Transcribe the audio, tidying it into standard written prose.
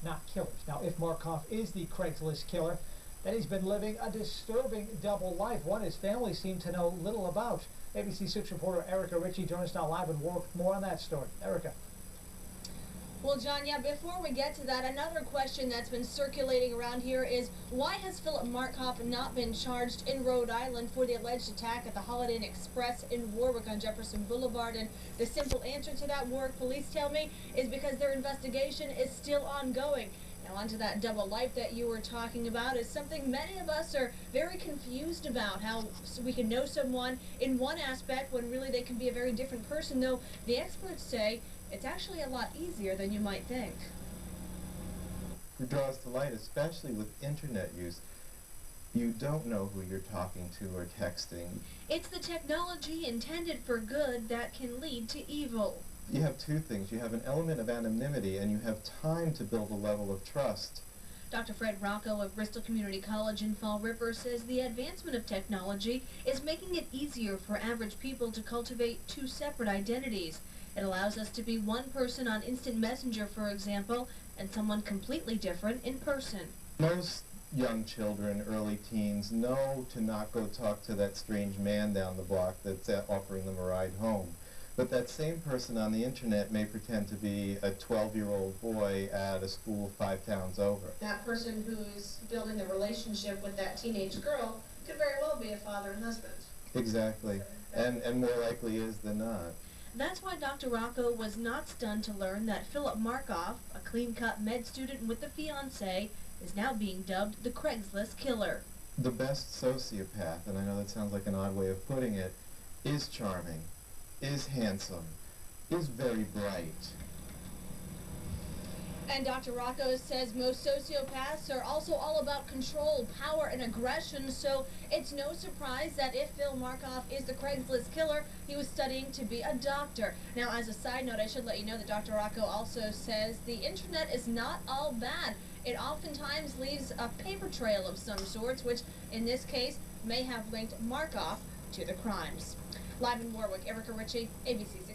not killers. Now, if Markoff is the Craigslist killer, then he's been living a disturbing double life, one his family seem to know little about. ABC 6 reporter Erica Ritchie joins us now live and more on that story. Erica. Well, John, yeah, before we get to that, another question that's been circulating around here is why has Philip Markoff not been charged in Rhode Island for the alleged attack at the Holiday Inn Express in Warwick on Jefferson Boulevard? And the simple answer to that, Warwick police tell me, is because their investigation is still ongoing. Now, onto that double life that you were talking about is something many of us are very confused about, how we can know someone in one aspect when really they can be a very different person, though the experts say it's actually a lot easier than you might think. It draws to light, especially with internet use. You don't know who you're talking to or texting. It's the technology intended for good that can lead to evil. You have two things. You have an element of anonymity, and you have time to build a level of trust. Dr. Fred Rocco of Bristol Community College in Fall River says the advancement of technology is making it easier for average people to cultivate two separate identities. It allows us to be one person on instant messenger, for example, and someone completely different in person. Most young children, early teens, know to not go talk to that strange man down the block that's offering them a ride home. But that same person on the internet may pretend to be a 12-year-old boy at a school 5 towns over. That person who's building the relationship with that teenage girl could very well be a father and husband. Exactly. And more likely is than not. That's why Dr. Rocco was not stunned to learn that Philip Markoff, a clean-cut med student with a fiancée, is now being dubbed the Craigslist killer. The best sociopath, and I know that sounds like an odd way of putting it, is charming, is handsome, is very bright. And Dr. Rocco says most sociopaths are also all about control, power, and aggression, so it's no surprise that if Phil Markoff is the Craigslist killer, he was studying to be a doctor. Now, as a side note, I should let you know that Dr. Rocco also says the internet is not all bad. It oftentimes leaves a paper trail of some sorts, which in this case may have linked Markoff to the crimes. Live in Warwick, Erica Ritchie, ABC 6.